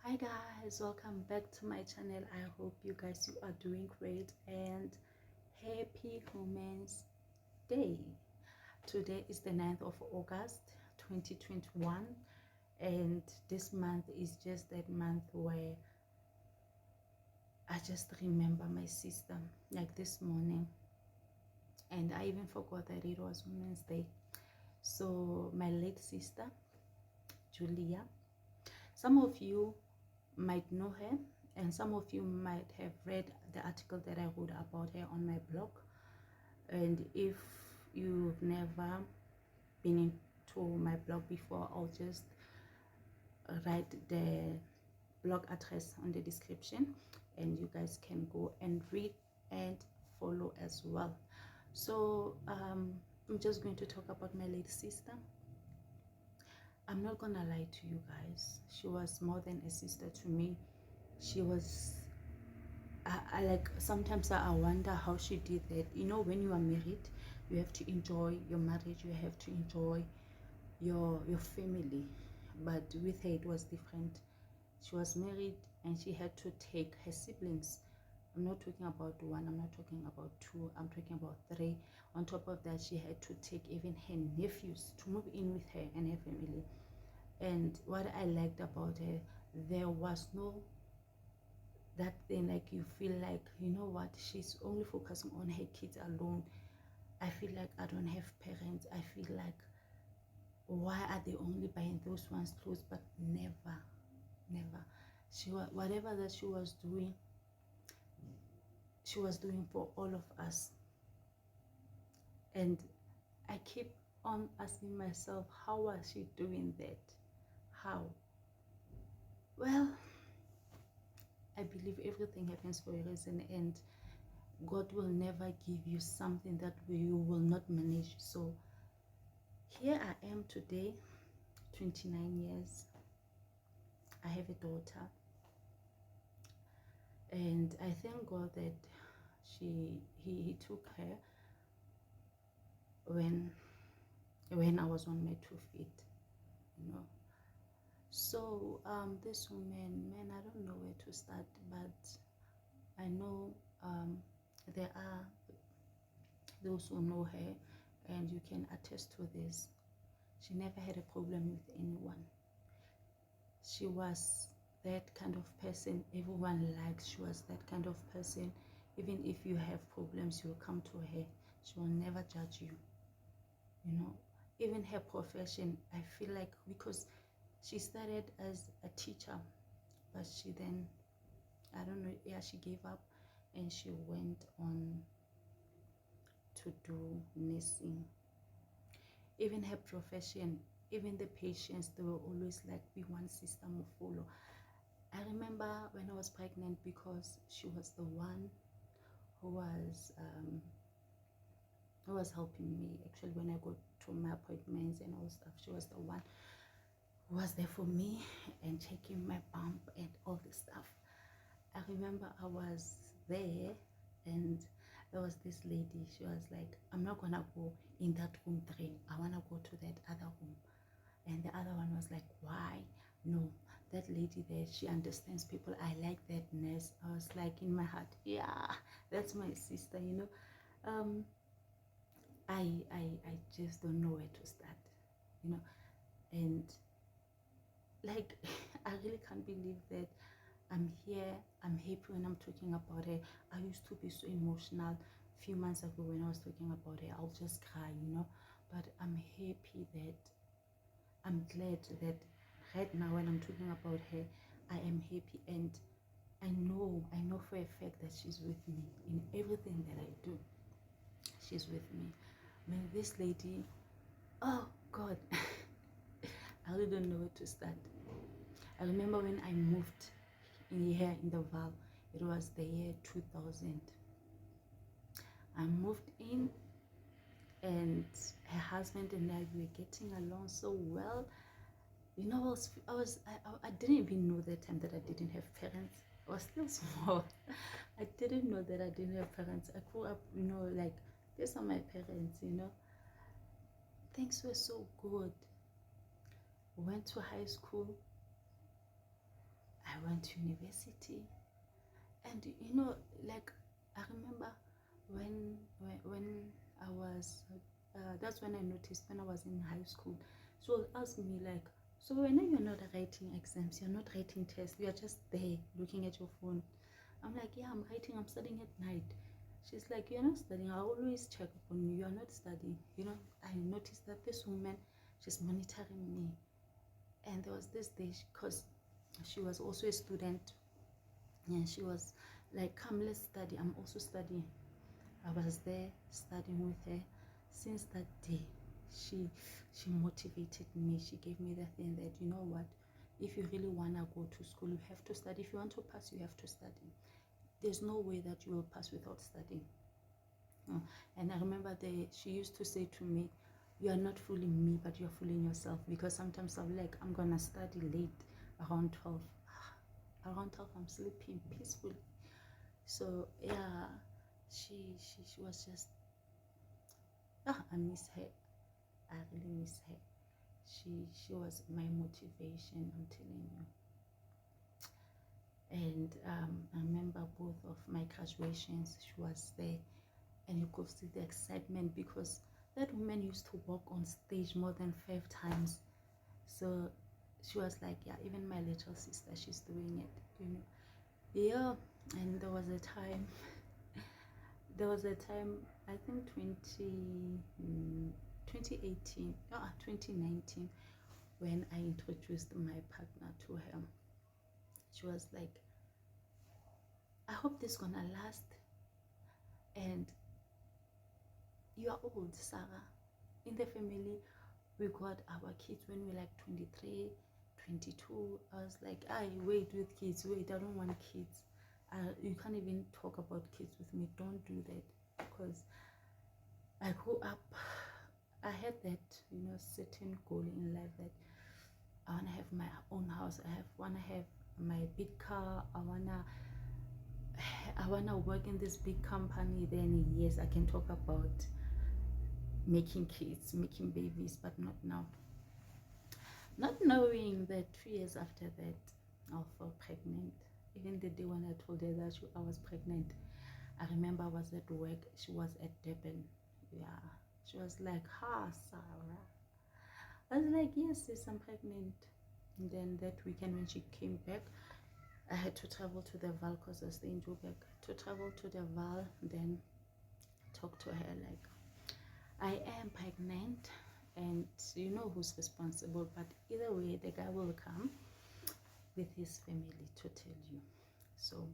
Hi guys, welcome back to my channel. I hope you guys are doing great and happy Women's Day. Today is the 9th of August 2021, and this month is just that month where I just remember my sister, like this morning, and I even forgot that it was Women's Day. So my late sister Julia, some of you might know her, and some of you might have read the article that I wrote about her on my blog. And if you've never been into my blog before, I'll just write the blog address on the description, and you guys can go and read and follow as well. So I'm just going to talk about my late sister. I'm not gonna lie to you guys, she was more than a sister to me. She was I like, sometimes I wonder how she did that. You know, when you are married, you have to enjoy your marriage, you have to enjoy your family, but with her it was different. She was married and she had to take her siblings. I'm not talking about one, I'm not talking about two, I'm talking about three. On top of that, she had to take even her nephews to move in with her and her family. And what I liked about her, there was no that thing like you feel like, you know what, she's only focusing on her kids alone. I feel like I don't have parents. I feel like, why are they only buying those ones clothes? But never, she was, whatever that she was doing for all of us. And I keep on asking myself, how was she doing that? How? Well, I believe everything happens for a reason, and God will never give you something that you will not manage. So here I am today, 29 years. I have a daughter, and I thank God that he took her when I was on my 2 feet, you know. So this woman, man, I don't know where to start, but I know there are those who know her, and you can attest to this. She never had a problem with anyone. She was that kind of person everyone likes. She was that kind of person, even if you have problems, you'll come to her. She will never judge you, you know. Even her profession, I feel like, because she started as a teacher, but she then, I don't know, yeah, she gave up and she went on to do nursing. Even her profession, even the patients, they were always like, we want sister Mufolo. I remember when I was pregnant, because she was the one who was helping me actually when I go to my appointments and all stuff. She was the one who was there for me and checking my bump and all this stuff. I remember I was there, and there was this lady. She was like, I'm not gonna go in that room 3, I wanna go to that other room. And the other one was like, why? No, that lady there, she understands people. I like that nurse. I was like, in my heart, yeah, that's my sister, you know. I just don't know where to start, you know. And like, I really can't believe that I'm here. I'm happy when I'm talking about her. I used to be so emotional a few months ago. When I was talking about her, I'll just cry, you know. But I'm happy that, I'm glad that right now when I'm talking about her, I am happy, and I know for a fact that she's with me in everything that I do. She's with me. I mean, this lady, oh God, I really don't know where to start. I remember when I moved in here in the Val, it was the year 2000. I moved in, and her husband and I were getting along so well. You know, I didn't even know that time that I didn't have parents. I was still small. I didn't know that I didn't have parents. I grew up, you know, like, these are my parents, you know. Things were so good. Went to high school. I I went to university. And you know, like, I remember when I was that's when I noticed when I was in high school. She was asking me like, so when you're not writing exams, you're not writing tests, you're just there looking at your phone. I'm like, yeah, I'm writing, I'm studying at night. She's like, you're not studying. I always check up on you. You're not studying. You know, I noticed that this woman, she's monitoring me. And there was this day, because she was also a student, and she was like, come, let's study. I'm also studying. I was there studying with her. Since that day, she motivated me. She gave me the thing that, you know what, if you really want to go to school, you have to study. If you want to pass, you have to study. There's no way that you will pass without studying. And I remember she used to say to me, you are not fooling me, but you're fooling yourself. Because sometimes I'm like, I'm gonna study late, around 12. Around 12 I'm sleeping peacefully. So yeah, she was just, I miss her. I really miss her. She was my motivation, I'm telling you. And I remember both of my graduations, she was there, and you could see the excitement, because that woman used to walk on stage more than 5 times. So she was like, yeah, even my little sister, she's doing it, you know. Yeah. And there was a time I think 2019, when I introduced my partner to her. She was like, I hope this gonna last. And you are old, Sarah. In the family, we got our kids when we were like 23, 22. I was like, wait with kids, wait, I don't want kids. You can't even talk about kids with me. Don't do that. Because I grew up, I had that, you know, certain goal in life that I want to have my own house. I want to have my big car. I wanna work in this big company. Then yes, I can talk about making kids, making babies, but not now. Not knowing that 2 years after that, I fell pregnant. Even the day when I told her that I was pregnant, I remember I was at work. She was at Durban. Yeah, she was like, "Ha, Sarah." I was like, "Yes, sis, I'm pregnant." And then that weekend when she came back, I had to travel to the Val because I was staying in Joburg. To travel to the Val, then talk to her like, I am pregnant, and you know who's responsible. But either way, the guy will come with his family to tell you. So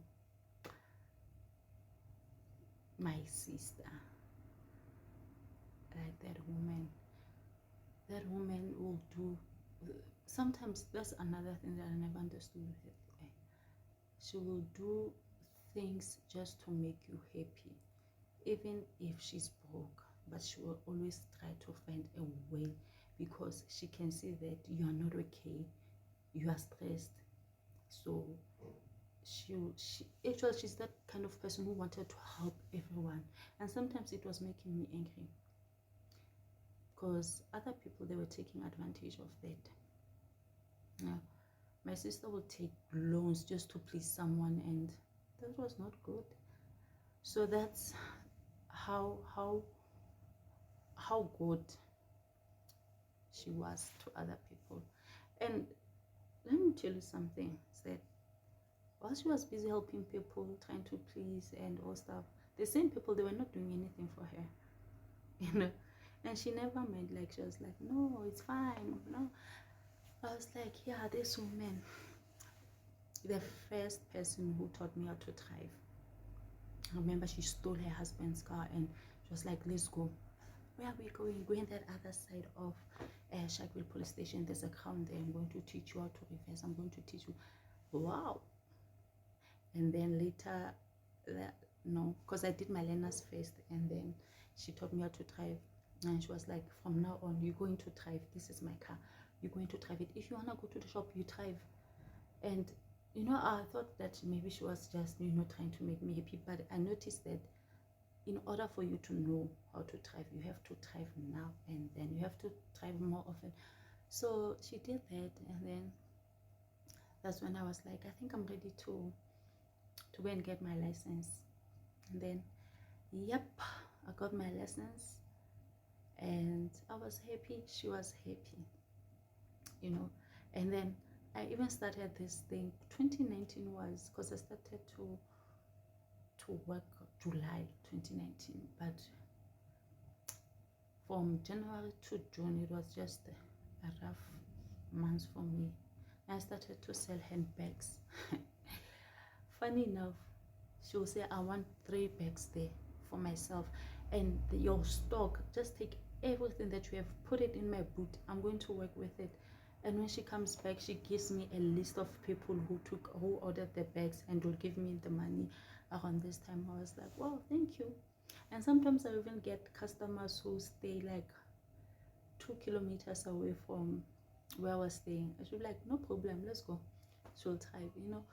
my sister, like that woman will do. Sometimes that's another thing that I never understood with her. She will do things just to make you happy, even if she's broke, but she will always try to find a way, because she can see that you are not okay, you are stressed. So she's that kind of person who wanted to help everyone, and sometimes it was making me angry, because other people, they were taking advantage of that. Yeah, my sister would take loans just to please someone, and that was not good. So that's how good she was to other people. And let me tell you something, is that while she was busy helping people, trying to please and all stuff, the same people, they were not doing anything for her, you know. And she never made, like, she was like, no, it's fine, no. I was like, yeah, this woman, the first person who taught me how to drive. I remember she stole her husband's car, and she was like, let's go. Where are we going? Going that other side of Sharkville police station. There's a crown there. I'm going to teach you how to reverse. I'm going to teach you. Wow. And then later, no, because I did my learners first, and then she taught me how to drive. And she was like, from now on, you're going to drive. This is my car. You're going to drive it. If you want to go to the shop, you drive. And, you know, I thought that maybe she was just, you know, trying to make me happy. But I noticed that in order for you to know how to drive, you have to drive now, and then you have to drive more often. So she did that, and then that's when I was like, I think I'm ready to go and get my license. And then, yep, I got my license, and I was happy. She was happy, you know. And then I even started this thing. 2019 was, because I started to work July 2019, but from January to June it was just a rough month for me. I started to sell handbags. Funny enough, she will say, I want 3 bags there for myself, and your stock, just take everything that you have, put it in my boot, I'm going to work with it. And when she comes back, she gives me a list of people who ordered the bags and will give me the money around this time. I was like, wow, thank you. And sometimes I even get customers who stay like 2 kilometers away from where I was staying. I should be like, no problem, let's go. She'll type, you know,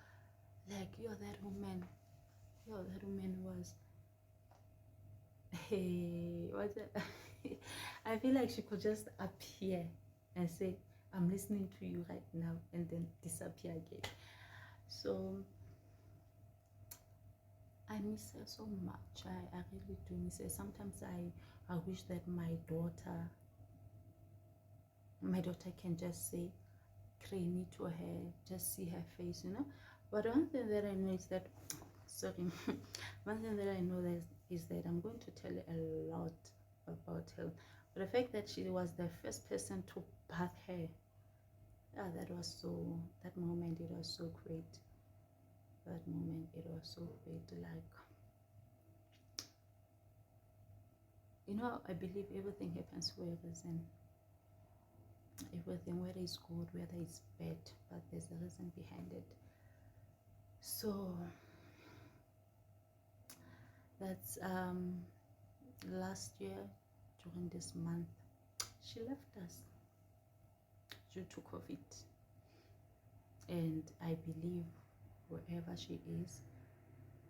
like, you're that woman was, hey, what's that? I feel like she could just appear and say, I'm listening to you right now, and then disappear again. So I miss her so much. I really do miss her. Sometimes I wish that my daughter can just say creamy to her, just see her face, you know. But one thing that I know is that, sorry, one thing that I know is that I'm going to tell you a lot about her. But the fact that she was the first person to bath her, yeah, that moment, it was so great. That moment, it was so great. Like, you know, I believe everything happens for a reason. Everything, whether it's good, whether it's bad, but there's a reason behind it. So that's last year during this month, she left us due to COVID. And I believe wherever she is,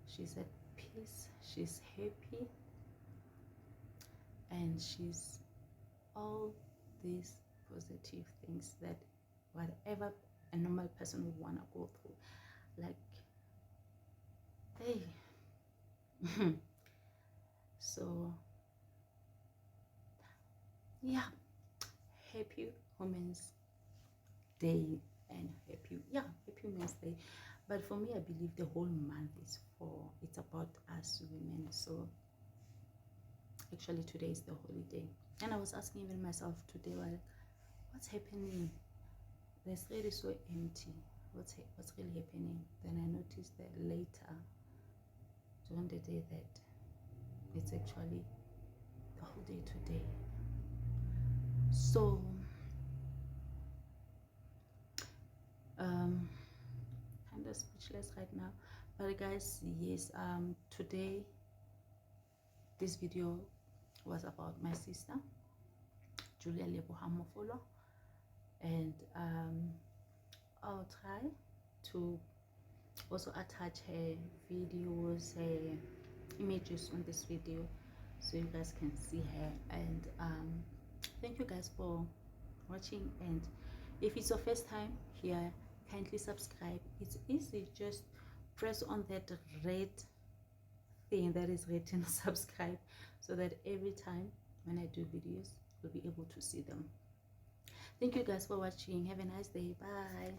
she's at peace, she's happy, and she's all these positive things that whatever a normal person would want to go through. Like, hey. So yeah, happy Women's Day, and happy Women's Day. But for me, I believe the whole month it's about us women. So actually today is the holiday, and I was asking even myself today, like, what's happening? This street is so empty. What's really happening? Then I noticed that later during the day that it's actually the whole day today. So kind of speechless right now. But guys, yes, today this video was about my sister Dilahlwane Makwele, and I'll try to also attach her videos, her images on this video, so you guys can see her. And thank you guys for watching, and if it's your first time here, kindly subscribe. It's easy, just press on that red thing that is written subscribe, so that every time when I do videos you'll be able to see them. Thank you guys for watching. Have a nice day. Bye.